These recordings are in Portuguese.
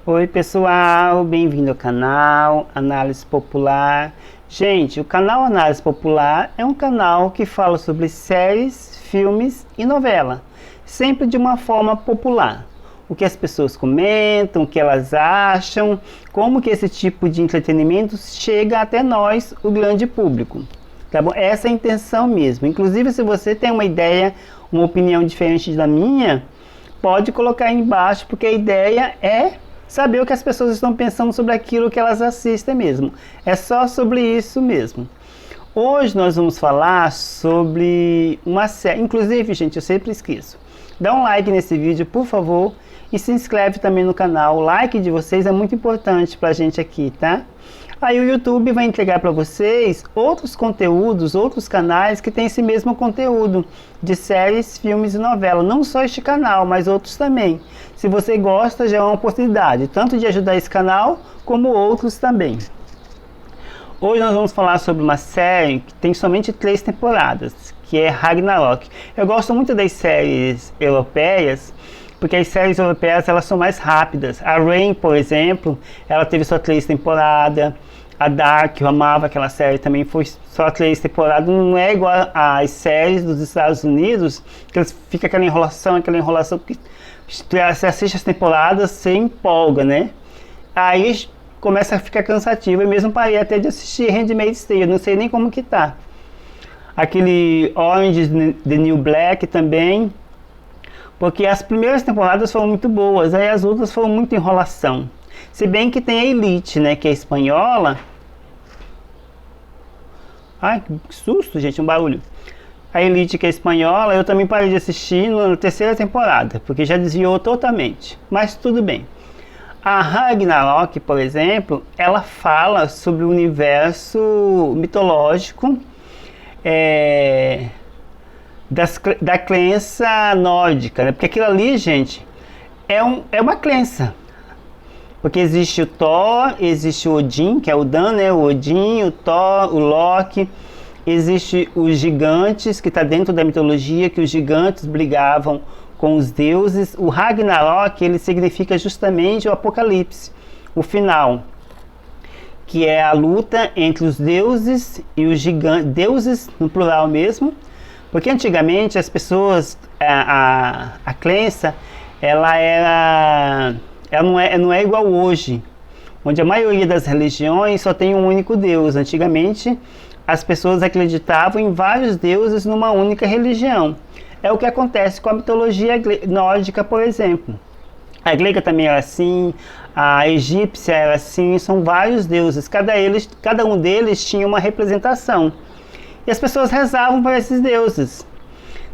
Oi pessoal, bem-vindo ao canal Análise Popular. Gente, o canal Análise Popular é um canal que fala sobre séries, filmes e novela, sempre de uma forma popular. O que as pessoas comentam, o que elas acham, como que esse tipo de entretenimento chega até nós, o grande público. Tá bom? Essa é a intenção mesmo. Inclusive, se você tem uma ideia, uma opinião diferente da minha, pode colocar aí embaixo, porque a ideia é saber o que as pessoas estão pensando sobre aquilo que elas assistem mesmo. É só sobre isso mesmo. Hoje nós vamos falar sobre uma série. Inclusive, gente, eu sempre esqueço. Dá um like nesse vídeo, por favor, e se inscreve também no canal. O like de vocês é muito importante pra gente aqui, tá? Aí o YouTube vai entregar para vocês outros conteúdos, outros canais que têm esse mesmo conteúdo de séries, filmes e novelas. Não só este canal, mas outros também. Se você gosta, já é uma oportunidade, tanto de ajudar esse canal, como outros também. Hoje nós vamos falar sobre uma série que tem somente 3 temporadas, que é Ragnarok. Eu gosto muito das séries europeias, porque as séries europeias elas são mais rápidas. A Reign, por exemplo, ela teve só 3 temporadas. A Dark, eu amava aquela série, também foi só 3 temporadas. Não é igual às séries dos Estados Unidos, que fica aquela enrolação, porque você assiste as temporadas, você empolga, né? Aí começa a ficar cansativo. Eu mesmo parei até de assistir Handmaid's Tale, não sei nem como que tá. Aquele Orange is the New Black também, porque as primeiras temporadas foram muito boas, aí as outras foram muito enrolação. Se bem que tem a Elite, né, que é espanhola. Ai, que susto, gente, um barulho. A Elite, que é espanhola, eu também parei de assistir na 3ª temporada, porque já desviou totalmente. Mas tudo bem. A Ragnarok, por exemplo, ela fala sobre o universo mitológico da crença nórdica, né? Porque aquilo ali, gente, é uma crença. Porque existe o Thor, existe o Odin, que é o Dan, né? O Odin, o Thor, o Loki. Existe os gigantes, que está dentro da mitologia, que os gigantes brigavam com os deuses. O Ragnarok, ele significa justamente o apocalipse, o final, que é a luta entre os deuses e os gigantes, deuses no plural mesmo, porque antigamente as pessoas, a crença, ela não é igual hoje, onde a maioria das religiões só tem um único Deus. Antigamente, as pessoas acreditavam em vários deuses numa única religião. É o que acontece com a mitologia nórdica, por exemplo. A grega também era assim, a egípcia era assim, são vários deuses. Cada um deles tinha uma representação. E as pessoas rezavam para esses deuses,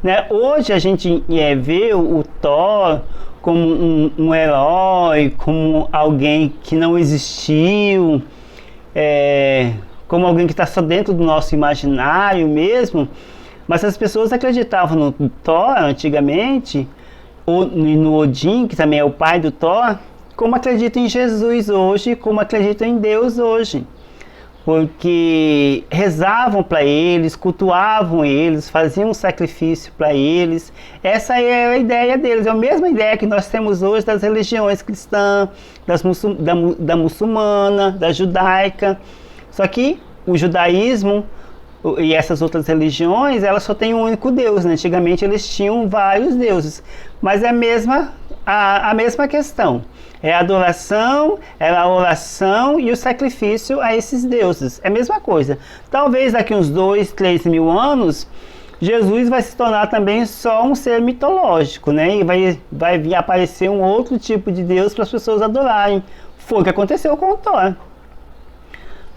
né? Hoje a gente vê o Thor como um herói, como alguém que não existiu, como alguém que está só dentro do nosso imaginário mesmo. Mas as pessoas acreditavam no Thor antigamente, ou no Odin, que também é o pai do Thor, como acreditam em Jesus hoje, como acreditam em Deus hoje. Porque rezavam para eles, cultuavam eles, faziam um sacrifício para eles. Essa é a ideia deles, é a mesma ideia que nós temos hoje das religiões cristãs, da muçulmana, da judaica. Só que o judaísmo e essas outras religiões, elas só têm um único Deus, né? Antigamente eles tinham vários deuses, mas é a mesma questão. É a adoração, é a oração e o sacrifício a esses deuses. É a mesma coisa. Talvez daqui uns 2, 3 mil anos, Jesus vai se tornar também só um ser mitológico, né? E vai vir aparecer um outro tipo de Deus para as pessoas adorarem. Foi o que aconteceu com o Thor.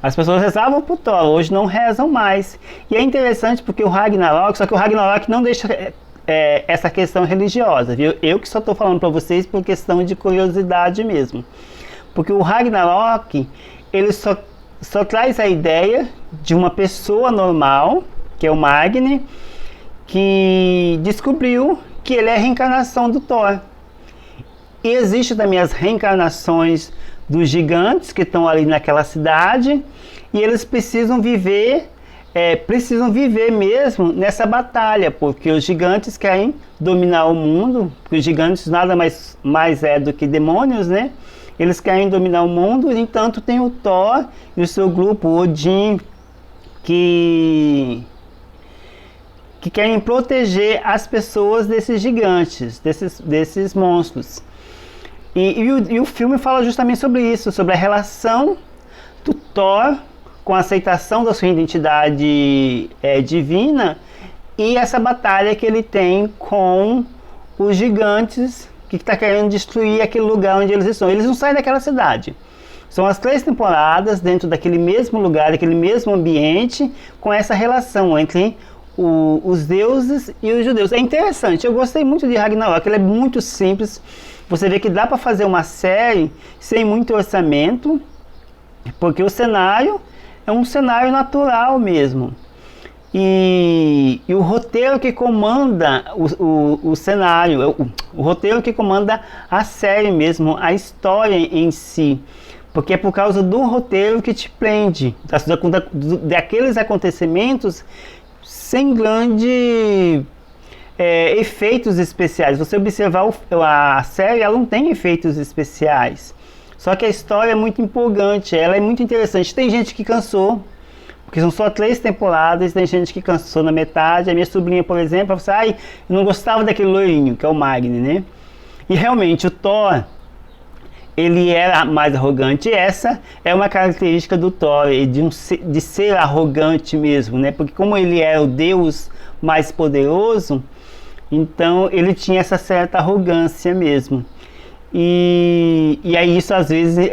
As pessoas rezavam por Thor, hoje não rezam mais. E é interessante porque o Ragnarok, só que o Ragnarok não deixa essa questão religiosa, viu? Eu que só estou falando para vocês por questão de curiosidade mesmo. Porque o Ragnarok, ele só traz a ideia de uma pessoa normal, que é o Magni, que descobriu que ele é a reencarnação do Thor. E existe também as reencarnações dos gigantes que estão ali naquela cidade, e eles precisam viver mesmo nessa batalha, porque os gigantes querem dominar o mundo, porque os gigantes nada mais é do que demônios, né? Eles querem dominar o mundo, no entanto tem o Thor e o seu grupo, o Odin, que querem proteger as pessoas desses gigantes, desses monstros. E o filme fala justamente sobre isso, sobre a relação do Thor com a aceitação da sua identidade divina e essa batalha que ele tem com os gigantes que está querendo destruir aquele lugar onde eles estão. Eles não saem daquela cidade. São as 3 temporadas dentro daquele mesmo lugar, daquele mesmo ambiente, com essa relação entre os deuses e os judeus. É interessante, eu gostei muito de Ragnarok, ele é muito simples. Você vê que dá para fazer uma série sem muito orçamento, porque o cenário é um cenário natural mesmo. E o roteiro que comanda o cenário, o roteiro que comanda a série mesmo, a história em si. Porque é por causa do roteiro que te prende, daqueles acontecimentos sem grande efeitos especiais. Você observar a série, ela não tem efeitos especiais. Só que a história é muito empolgante, ela é muito interessante. Tem gente que cansou, porque são só 3 temporadas, tem gente que cansou na metade. A minha sobrinha, por exemplo, falou assim, eu não gostava daquele loirinho, que é o Magni, né? E realmente o Thor, ele era mais arrogante. E essa é uma característica do Thor, de ser arrogante mesmo, né? Porque como ele é o Deus mais poderoso, então ele tinha essa certa arrogância mesmo. E aí isso às vezes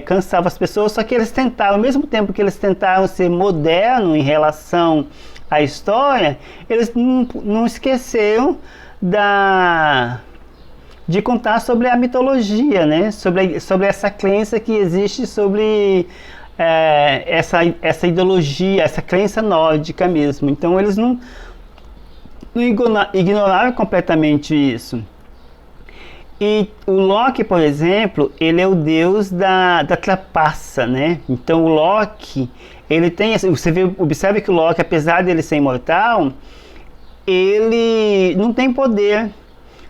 cansava as pessoas, só que eles tentaram, ao mesmo tempo que eles tentaram ser modernos em relação à história, eles não esqueceram de contar sobre a mitologia, né? Sobre essa crença que existe sobre essa ideologia, essa crença nórdica mesmo. Então eles não ignoraram completamente isso. E o Loki, por exemplo, ele é o deus da trapaça, né? Então o Loki, ele tem, observe que o Loki, apesar de ele ser imortal, ele não tem poder.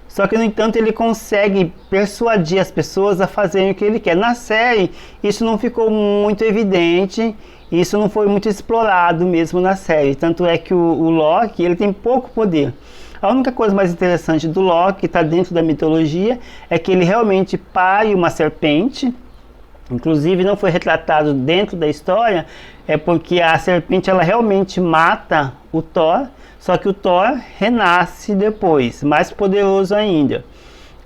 Só que, no entanto, ele consegue persuadir as pessoas a fazerem o que ele quer. Na série, isso não ficou muito evidente, isso não foi muito explorado mesmo na série. Tanto é que o Loki, ele tem pouco poder. A única coisa mais interessante do Loki, que está dentro da mitologia, é que ele realmente pare uma serpente. Inclusive não foi retratado dentro da história, é porque a serpente ela realmente mata o Thor, só que o Thor renasce depois, mais poderoso ainda.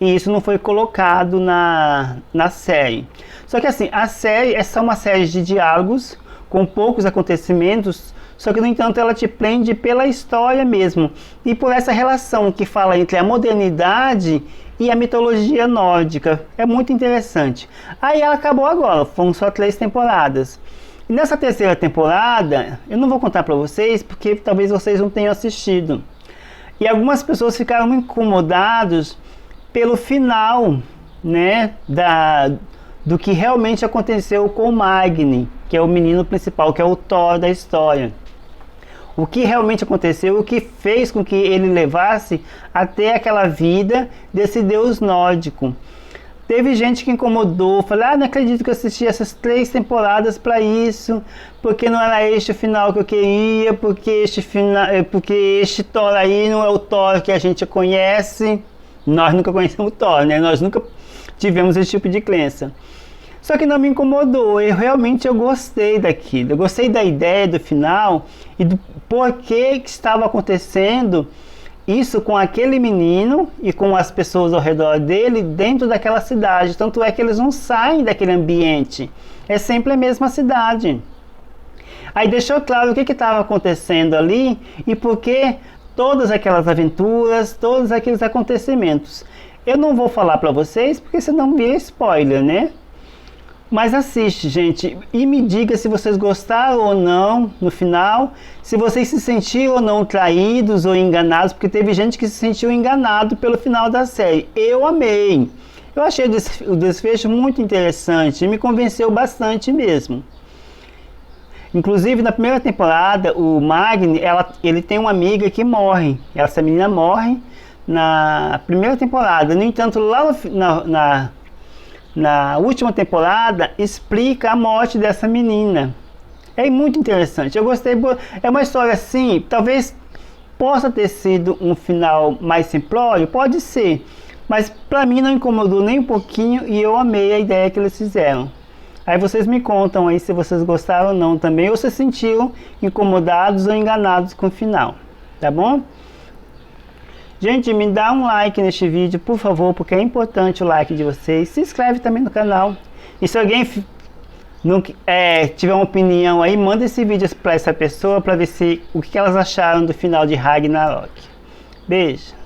E isso não foi colocado na série. Só que assim, a série é só uma série de diálogos com poucos acontecimentos, só que no entanto ela te prende pela história mesmo e por essa relação que fala entre a modernidade e a mitologia nórdica. É muito interessante. Aí ela acabou agora, foram só 3 temporadas. E nessa 3ª temporada, eu não vou contar para vocês porque talvez vocês não tenham assistido. E algumas pessoas ficaram incomodadas pelo final, né, do que realmente aconteceu com o Magni, que é o menino principal, que é o Thor da história. O que realmente aconteceu, o que fez com que ele levasse até aquela vida desse deus nórdico. Teve gente que incomodou, falou, não acredito que eu assisti essas 3 temporadas para isso, porque não era este o final que eu queria, porque este Thor aí não é o Thor que a gente conhece. Nós nunca conhecemos o Thor, né? Nós nunca tivemos esse tipo de crença. Só que não me incomodou, eu gostei daquilo, eu gostei da ideia do final e do porquê que estava acontecendo isso com aquele menino e com as pessoas ao redor dele dentro daquela cidade. Tanto é que eles não saem daquele ambiente, é sempre a mesma cidade. Aí deixou claro o que estava acontecendo ali e por que todas aquelas aventuras, todos aqueles acontecimentos. Eu não vou falar para vocês porque senão vira spoiler, né? Mas assiste, gente, e me diga se vocês gostaram ou não no final, se vocês se sentiram ou não traídos ou enganados, porque teve gente que se sentiu enganado pelo final da série. Eu amei. Eu achei o desfecho muito interessante e me convenceu bastante mesmo. Inclusive, na primeira temporada, o Magni, ele tem uma amiga que morre. Essa menina morre na primeira temporada. No entanto, lá na última temporada, explica a morte dessa menina. É muito interessante, eu gostei. É uma história assim, talvez possa ter sido um final mais simplório, pode ser, mas pra mim não incomodou nem um pouquinho e eu amei a ideia que eles fizeram. Aí vocês me contam aí se vocês gostaram ou não também, ou se sentiram incomodados ou enganados com o final, tá bom? Gente, me dá um like neste vídeo, por favor, porque é importante o like de vocês. Se inscreve também no canal. E se alguém tiver uma opinião aí, manda esse vídeo para essa pessoa para ver o que elas acharam do final de Ragnarok. Beijo!